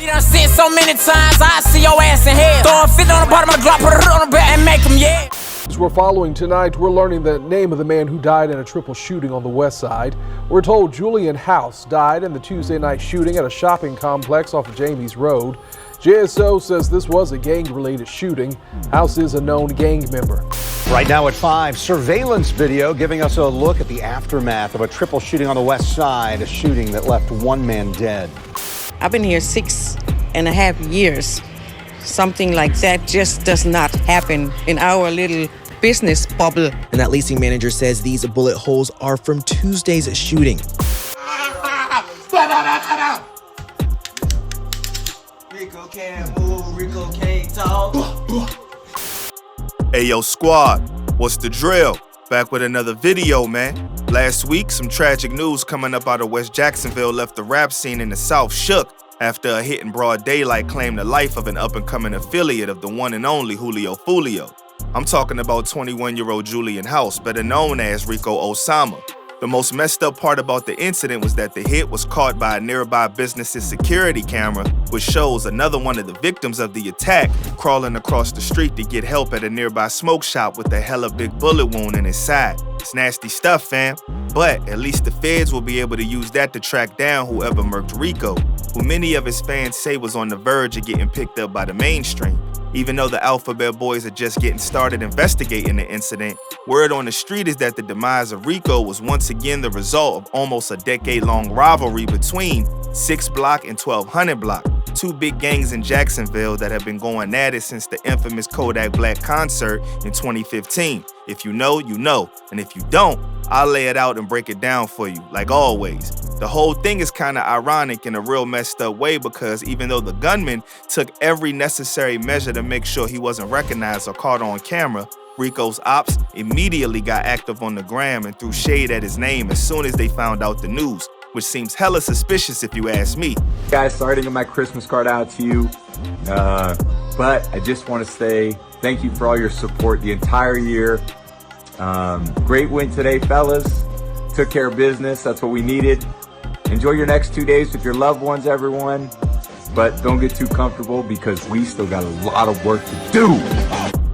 You done said so many times, I see your ass in hell. Throw a fit on the bottom of the Glock, put it on the back and make them yeah. As we're following tonight, we're learning the name of the man who died in a triple shooting on the west side. We're told Julian House died in the Tuesday night shooting at a shopping complex off of Jamies Road. JSO says this was a gang-related shooting. House is a known gang member. Right now at 5, surveillance video giving us a look at the aftermath of a triple shooting on the west side, a shooting that left one man dead. I've been here 6.5 years. Something like that just does not happen in our little business bubble. And that leasing manager says these bullet holes are from Tuesday's shooting. Rico can't move, Rico can't talk. Hey yo squad, what's the drill? Back with another video, man. Last week, some tragic news coming up out of West Jacksonville left the rap scene in the South shook after a hit in broad daylight claimed the life of an up-and-coming affiliate of the one and only Julio Fulio. I'm talking about 21-year-old Julian House, better known as Rico Osama. The most messed up part about the incident was that the hit was caught by a nearby business's security camera, which shows another one of the victims of the attack crawling across the street to get help at a nearby smoke shop with a hella big bullet wound in his side. It's nasty stuff, fam. But at least the feds will be able to use that to track down whoever murked Rico, who many of his fans say was on the verge of getting picked up by the mainstream. Even though the Alphabet Boys are just getting started investigating the incident, word on the street is that the demise of Rico was once again the result of almost a decade-long rivalry between 6 Block and 1200 Block, two big gangs in Jacksonville that have been going at it since the infamous Kodak Black concert in 2015. If you know, you know, and if you don't, I'll lay it out and break it down for you, like always. The whole thing is kind of ironic in a real messed up way because even though the gunman took every necessary measure to make sure he wasn't recognized or caught on camera, Rico's ops immediately got active on the gram and threw shade at his name as soon as they found out the news, which seems hella suspicious if you ask me. Guys, sorry to get my Christmas card out to you, but I just want to say thank you for all your support the entire year. Great win today, fellas. Took care of business. That's what we needed. Enjoy your next 2 days with your loved ones, everyone. But don't get too comfortable because we still got a lot of work to do.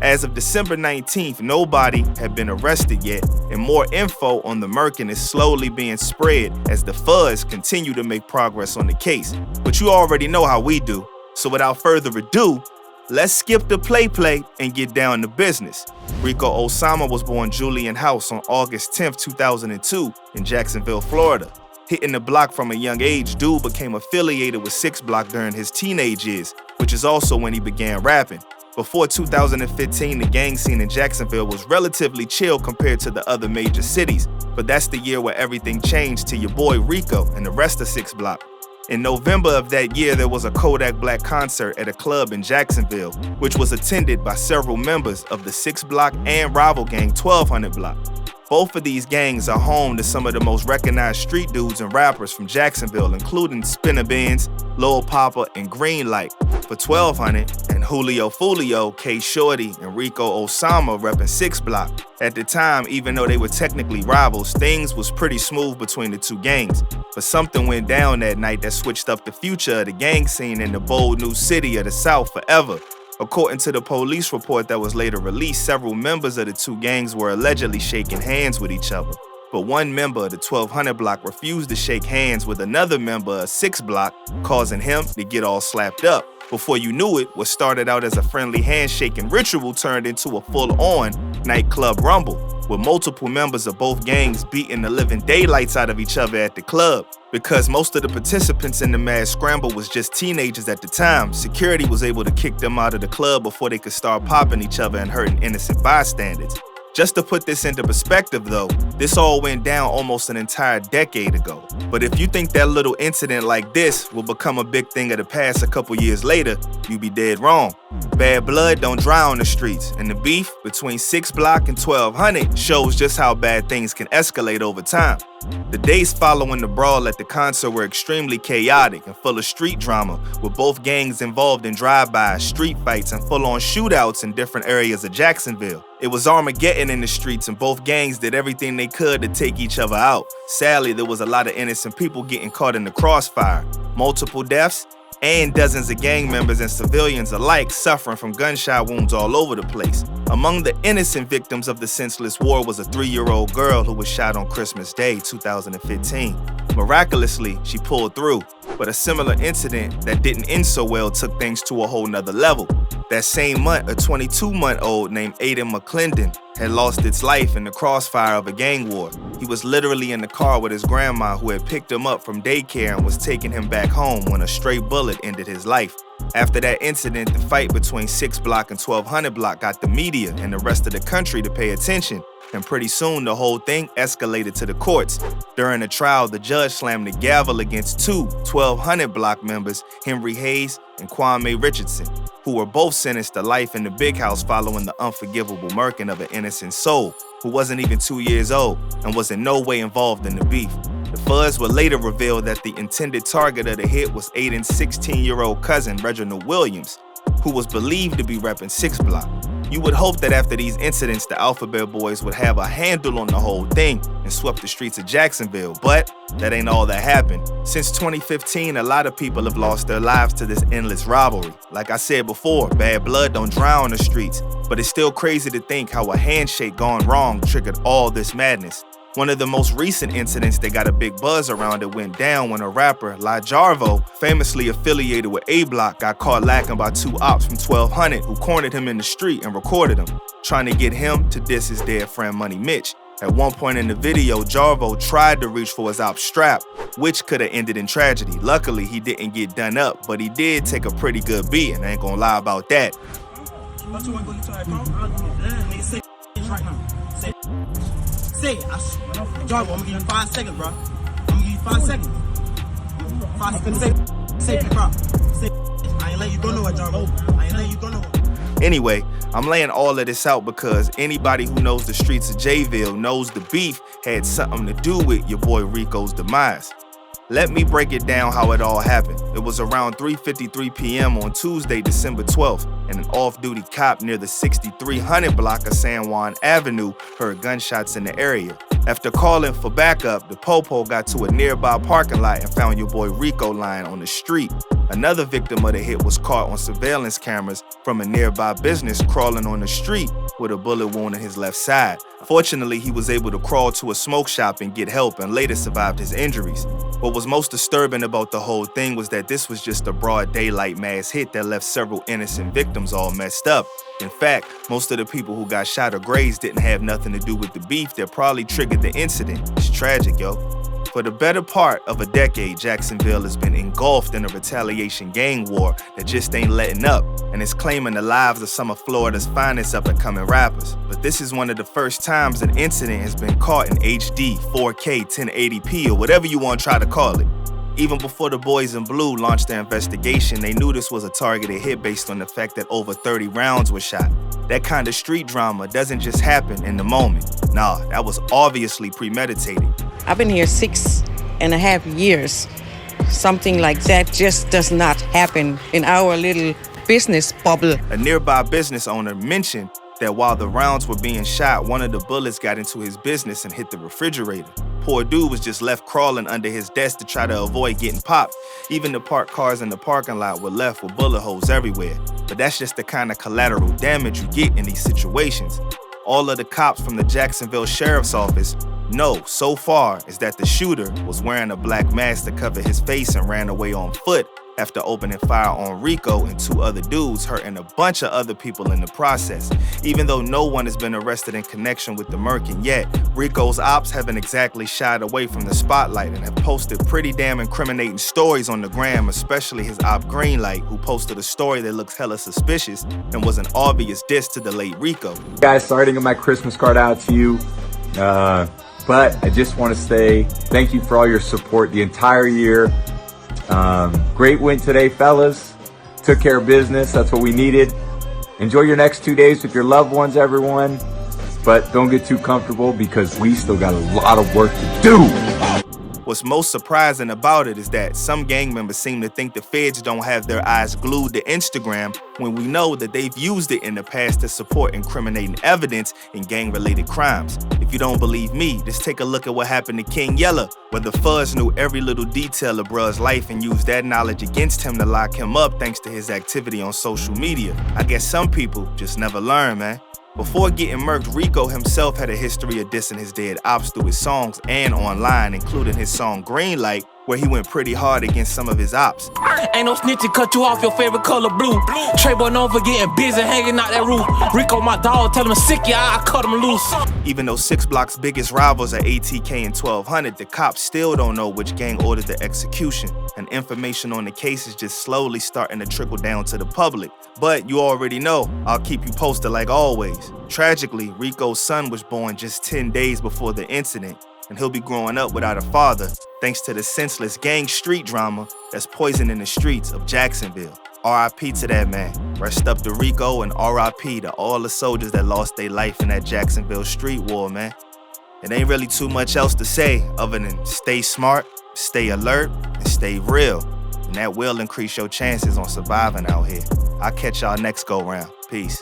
As of December 19th, nobody had been arrested yet, and more info on the murking is slowly being spread as the fuzz continue to make progress on the case. But you already know how we do. So without further ado, let's skip the play and get down to business. Rico Osama was born Julian House on August 10th, 2002 in Jacksonville, Florida. Hitting the block from a young age, dude became affiliated with 6 Block during his teenage years, which is also when he began rapping. Before 2015, the gang scene in Jacksonville was relatively chill compared to the other major cities, but that's the year where everything changed to your boy Rico and the rest of 6 Block. In November of that year, there was a Kodak Black concert at a club in Jacksonville, which was attended by several members of the 6 Block and rival gang 1200 Block. Both of these gangs are home to some of the most recognized street dudes and rappers from Jacksonville, including Spinner Benz, Lil Papa, and Greenlight for 1200, and Julio Fulio, K Shorty, and Rico Osama repping 6 Block. At the time, even though they were technically rivals, things was pretty smooth between the two gangs. But something went down that night that switched up the future of the gang scene in the bold new city of the South forever. According to the police report that was later released, several members of the two gangs were allegedly shaking hands with each other. But one member of the 1200 Block refused to shake hands with another member of 6 Block, causing him to get all slapped up. Before you knew it, what started out as a friendly handshaking ritual turned into a full-on nightclub rumble, with multiple members of both gangs beating the living daylights out of each other at the club. Because most of the participants in the mad scramble was just teenagers at the time, security was able to kick them out of the club before they could start popping each other and hurting innocent bystanders. Just to put this into perspective though, this all went down almost an entire decade ago. But if you think that little incident like this will become a big thing of the past a couple years later, you be dead wrong. Bad blood don't dry on the streets, and the beef between 6 Block and 1200 shows just how bad things can escalate over time. The days following the brawl at the concert were extremely chaotic and full of street drama, with both gangs involved in drive-bys, street fights, and full-on shootouts in different areas of Jacksonville. It was Armageddon in the streets, and both gangs did everything they could to take each other out. Sadly, there was a lot of innocent people getting caught in the crossfire. Multiple deaths, and dozens of gang members and civilians alike suffering from gunshot wounds all over the place. Among the innocent victims of the senseless war was a 3-year-old girl who was shot on Christmas Day, 2015. Miraculously, she pulled through, but a similar incident that didn't end so well took things to a whole nother level. That same month, a 22-month-old named Aiden McClendon had lost its life in the crossfire of a gang war. He was literally in the car with his grandma, who had picked him up from daycare and was taking him back home when a stray bullet ended his life. After that incident, the fight between 6 Block and 1200 Block got the media and the rest of the country to pay attention. And pretty soon, the whole thing escalated to the courts. During the trial, the judge slammed the gavel against 2 1200 Block members, Henry Hayes and Kwame Richardson, who were both sentenced to life in the big house following the unforgivable murking of an innocent soul who wasn't even 2 years old and was in no way involved in the beef. The fuzz would later reveal that the intended target of the hit was Aiden's 16-year-old cousin, Reginald Williams, who was believed to be repping 6 Block. You would hope that after these incidents, the Alphabet Boys would have a handle on the whole thing and swept the streets of Jacksonville, but that ain't all that happened. Since 2015, a lot of people have lost their lives to this endless rivalry. Like I said before, bad blood don't dry on the streets, but it's still crazy to think how a handshake gone wrong triggered all this madness. One of the most recent incidents that got a big buzz around it went down when a rapper, lled, famously affiliated with A Block, got caught lacking by 2 ops from 1200 who cornered him in the street and recorded him, trying to get him to diss his dead friend Money Mitch. At one point in the video, lled tried to reach for his op's strap, which could have ended in tragedy. Luckily, he didn't get done up, but he did take a pretty good beat, and I ain't gonna lie about that. Say it. Jarvo, I'm gonna give you 5 seconds, bro. I'm gonna give you 5 seconds. 5 seconds. Say it, bro. Say it. I ain't letting you go nowhere, Jarvo. I ain't letting you go nowhere. Anyway, I'm laying all of this out because anybody who knows the streets of Jayville knows the beef had something to do with your boy Rico's demise. Let me break it down how it all happened. It was around 3:53 p.m. on Tuesday, December 12th, and an off-duty cop near the 6300 block of San Juan Avenue heard gunshots in the area. After calling for backup, the Popo got to a nearby parking lot and found your boy Rico lying on the street. Another victim of the hit was caught on surveillance cameras from a nearby business crawling on the street with a bullet wound in his left side. Fortunately, he was able to crawl to a smoke shop and get help and later survived his injuries. What was most disturbing about the whole thing was that this was just a broad daylight mass hit that left several innocent victims all messed up. In fact, most of the people who got shot or grazed didn't have nothing to do with the beef that probably triggered the incident. It's tragic, yo. For the better part of a decade, Jacksonville has been engulfed in a retaliation gang war that just ain't letting up, and is claiming the lives of some of Florida's finest up-and-coming rappers. But this is one of the first times an incident has been caught in HD, 4K, 1080p, or whatever you want to try to call it. Even before the Boys in Blue launched their investigation, they knew this was a targeted hit based on the fact that over 30 rounds were shot. That kind of street drama doesn't just happen in the moment. Nah, that was obviously premeditated. I've been here 6.5 years. Something like that just does not happen in our little business bubble. A nearby business owner mentioned that while the rounds were being shot, one of the bullets got into his business and hit the refrigerator. Poor dude was just left crawling under his desk to try to avoid getting popped. Even the parked cars in the parking lot were left with bullet holes everywhere. But that's just the kind of collateral damage you get in these situations. All of the cops from the Jacksonville Sheriff's Office know so far is that the shooter was wearing a black mask to cover his face and ran away on foot after opening fire on Rico and 2 other dudes, hurting a bunch of other people in the process. Even though no one has been arrested in connection with the murking yet, Rico's ops haven't exactly shied away from the spotlight and have posted pretty damn incriminating stories on the gram, especially his op Greenlight, who posted a story that looks hella suspicious and was an obvious diss to the late Rico. Guys, sorry to get my Christmas card out to you, but I just want to say thank you for all your support the entire year. Great win today, fellas. Took care of business. That's what we needed. Enjoy your next 2 days with your loved ones, everyone. But don't get too comfortable because we still got a lot of work to do. What's most surprising about it is that some gang members seem to think the feds don't have their eyes glued to Instagram when we know that they've used it in the past to support incriminating evidence in gang-related crimes. If you don't believe me, just take a look at what happened to King Yella, where the fuzz knew every little detail of bruh's life and used that knowledge against him to lock him up thanks to his activity on social media. I guess some people just never learn, man. Before getting murked, Rico himself had a history of dissing his dead ops through his songs and online, including his song Green Light, where he went pretty hard against some of his ops. Ain't no snitching, cut you off your favorite color blue. Trey-boy known for getting busy, hanging out that roof. Rico, my dog, tell him sick, yeah, I cut him loose. Even though 6 Block's biggest rivals are ATK and 1200, the cops still don't know which gang ordered the execution, and information on the case is just slowly starting to trickle down to the public. But you already know, I'll keep you posted like always. Tragically, Rico's son was born just 10 days before the incident, and he'll be growing up without a father thanks to the senseless gang street drama that's poisoning the streets of Jacksonville. R.I.P. to that man. Rest up to Rico, and R.I.P. to all the soldiers that lost their life in that Jacksonville street war, man. It ain't really too much else to say other than stay smart, stay alert, and stay real. And that will increase your chances on surviving out here. I'll catch y'all next go round. Peace.